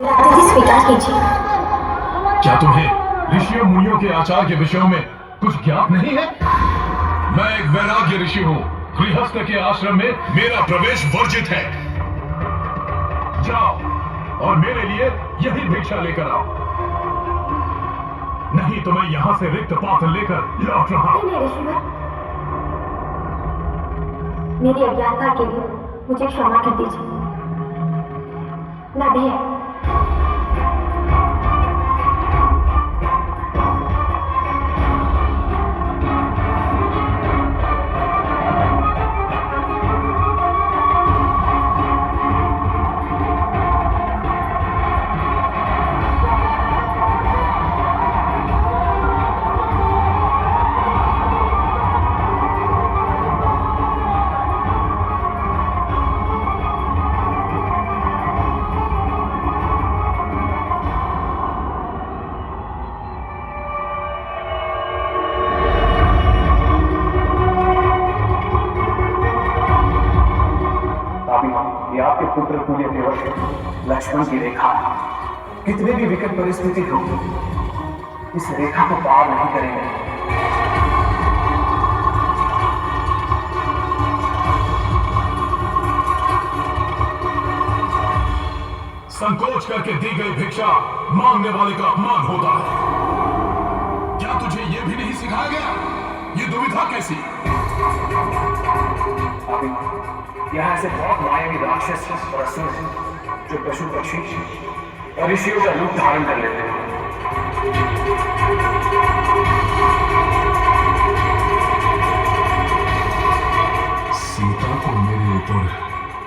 अतिथि स्वीकार कीजिए। क्या तुम्हें ऋषियों मुनियों के आचार के विषयों में कुछ ज्ञात नहीं है? मैं एक वैराग्य ऋषि हूँ। गृहस्थ के आश्रम में मेरा प्रवेश वर्जित है। जाओ और मेरे लिए यही भिक्षा लेकर आओ, नहीं तो मैं यहाँ से रिक्त पात्र लेकर लौट रहा हूँ। नहीं ऋषिवर, मेरी अज्ञानता के लिए मुझे क्षमा कर दीजिए। मैं भी पुत्र तुल्य देवश लक्ष्मण की रेखा कितने भी विकट परिस्थिति हो, इस रेखा को पार नहीं करेंगे। संकोच करके दी गई भिक्षा मांगने वाले का अपमान होता है। क्या तुझे यह भी नहीं सिखाया गया? ये दुविधा कैसी? यहाँ से बहुत मायावी राक्षस और असुर जो पशु पक्षी और ऋषियों का रूप धारण कर लेते हैं। सीता को मेरे ऊपर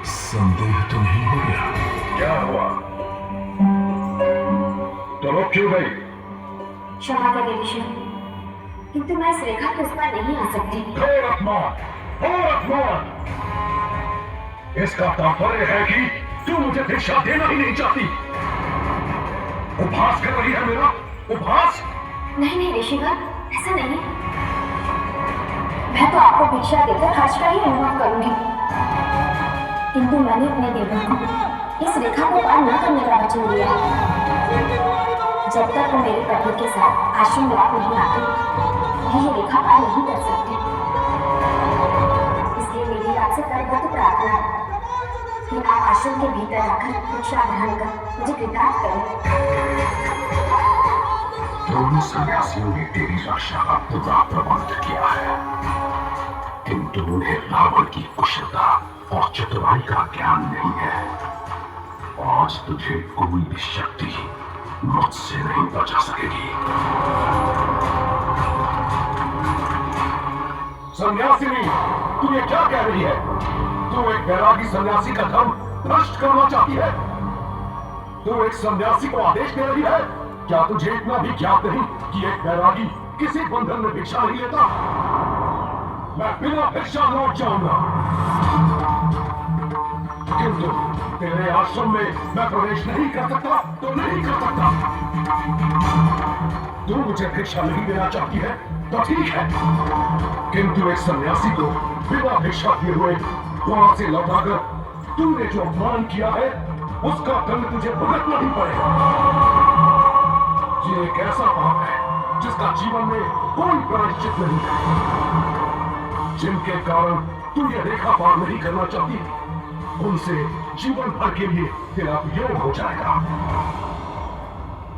संदेह तो नहीं हो गया? क्या हुआ? तो रोक क्यों गई? क्षमा करें ऋषि, किंतु मैं इस रेखा के उस पार नहीं आ सकती। घोर अपमान, घोर अपमान! इसका तात्पर्य है कि तू मुझे भिक्षा देना ही नहीं चाहती। उपहास कर रही है मेरा? उपहास? नहीं ऋषिवर, ऐसा नहीं। मैं तो आपको भिक्षा देकर हर्ष का ही अनुभव करूंगी, किंतु मैंने अपने देवर को इस रेखा को पार न करने का वचन दिया है। जब तक वो मेरे पति के साथ आश्रम लौट नहीं आते, ये रेखा पार नहीं कर सकते। इसलिए मेरी आपसे करबद्ध प्रार्थना है कि आप आश्रम के भीतर आकर भिक्षा ग्रहण कर मुझे कृतार्थ करें। दोनों सन्यासियों ने तेरी रक्षा का पूरा प्रबंध किया है, किंतु उन्हें रावण की कुशलता और चतुराई का ज्ञान नहीं है। आज तुझे कोई भी शक्ति मुझसे नहीं बचा सकेगी। सन्यासिनी, तू ये क्या कह रही है? तू एक वैरागी सन्यासी का धर्म नष्ट करना चाहती है? तू एक सन्यासी को आदेश दे रही है? क्या तुझे इतना भी ज्ञात नहीं कि एक वैरागी किसी बंधन में भिक्षा नहीं लेता? मैं बिना भिक्षा लौट जाऊंगा, किंतु तेरे आश्रम में मैं प्रवेश नहीं कर सकता तो नहीं कर सकता। तू मुझे भिक्षा नहीं देना चाहती है तो ठीक है, किंतु एक सन्यासी को बिना भिक्षा दिए हुए वहां से लौटाकर तूने जो अपमान किया है उसका दंड तुझे भुगतना ही पड़ेगा। ये एक ऐसा पाप है जिसका जीवन में कोई प्रायश्चित नहीं है। जिनके कारण तू ये रेखा पार नहीं करना चाहती, उनसे जीवन भर के लिए तेरा वियोग हो जाएगा।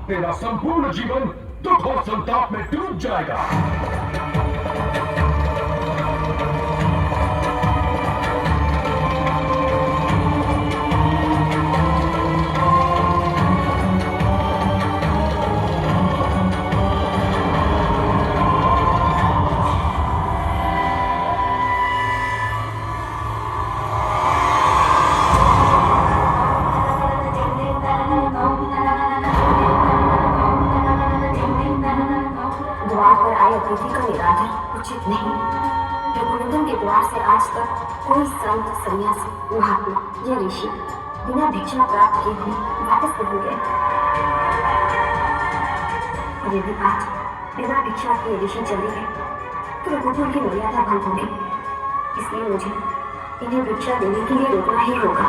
तेरा संपूर्ण जीवन दुख और संताप में डूब जाएगा। उचित नहीं। रघुनंदन के द्वार से आज तक कोई संत, सन्यासी, महात्मा या ऋषि बिना भिक्षा प्राप्त किए हुए वापस नहीं गए। और यदि आज बिना भिक्षा के ऋषि चले गए तो रघुकुल की मर्यादा भंग होगी। इसलिए मुझे इन्हें भिक्षा देने के लिए रोकना ही होगा।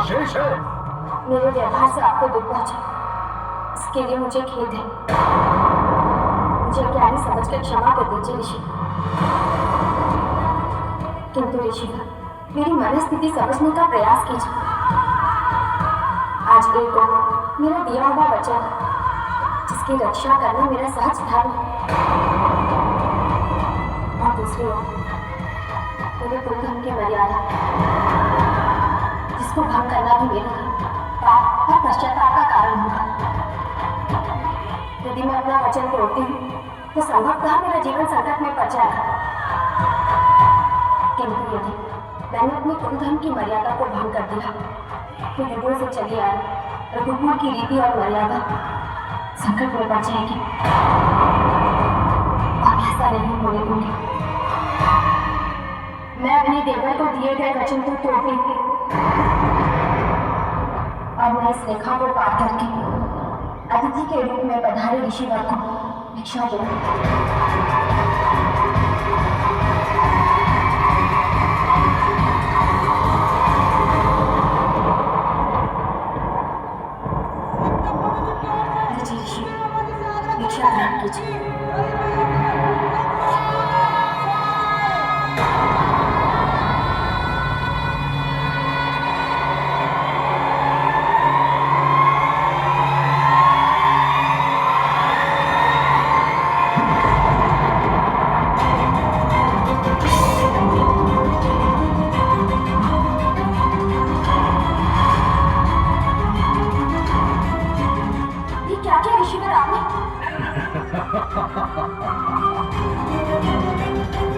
करना शेष है। मेरे व्यवहार से आपको दुख पहुंचा, इसके लिए मुझे खेद है। मुझे अज्ञानी समझकर क्षमा कर दीजिए ऋषि। किंतु ऋषिवर, मेरी मनस्थिति समझने का प्रयास कीजिए। आज एक को मेरा दिया हुआ वचन, जिसकी रक्षा करना मेरा सहज धर्म है, और दूसरी ओर मेरे कुलधर्म की मर्यादा, जिसको भंग करना भी मेरे लिए पाप और पश्चाताप का कारण होगा। यदि मैं अपना वचन तोड़ती हूँ तो संभवतः मेरा जीवन संकट में पड़ जाएगा। किंतु यदि मैंने अपने कुलधर्म की मर्यादा को भंग कर दिया तो युगों से चली आ रही रघुकुल की रीति और मर्यादा संकट में पड़ जाएगी, और ऐसा नहीं होने दूंगी। मैं अपने देवर को दिए गए वचन को तोड़ती हूँ, और मैं इस रेखा को पार करके अतिथि के रूप में पधारे ऋषिवर को भिक्षा दूंगी। ऋषि, भिक्षा ग्रहण कीजिए।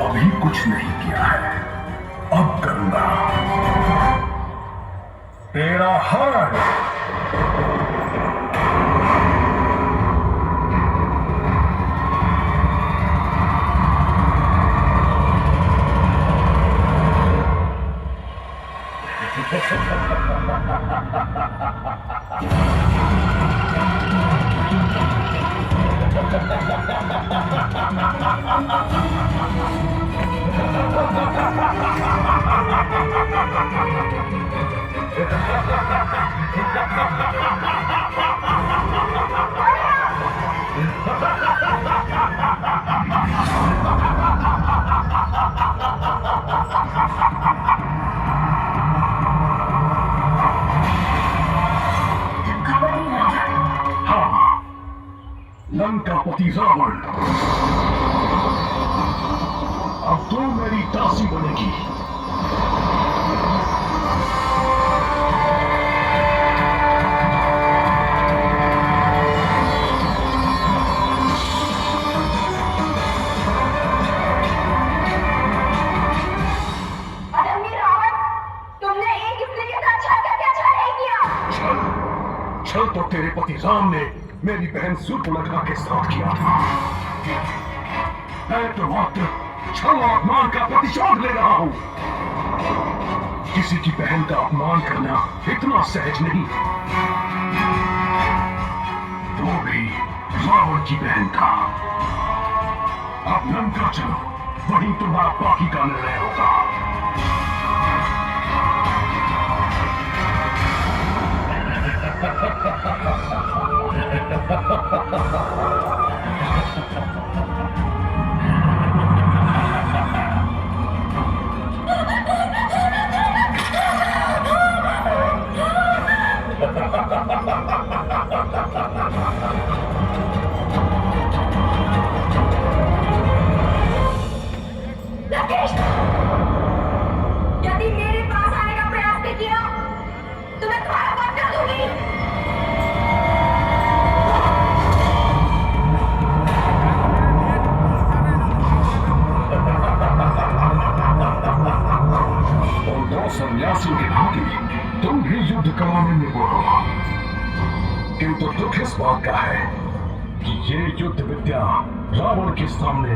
अभी कुछ नहीं किया है, अब करूंगा। तेरा हरण लंकापति रावण, अब तू मेरी दासी बनेगी। छल तो तेरे पति राम ने मेरी बहन सूर्पनखा के साथ किया था। मैं तो मात्र छल और अपमान का प्रतिशोध ले रहा हूं। किसी की बहन का अपमान करना इतना सहज नहीं, वो भी रावण की बहन का। अब लंका चलो, वहीं तुम्हारा बाकी का निर्णय होगा। यदि मेरे पास आने का प्रयास नहीं किया तो मैं तुम्हारा वध कर दूंगी। और दो सन्यासियों के भांति तुम भी युद्ध कराने में बोलो, किंतु दुख इस बात का है कि ये युद्ध विद्या रावण के सामने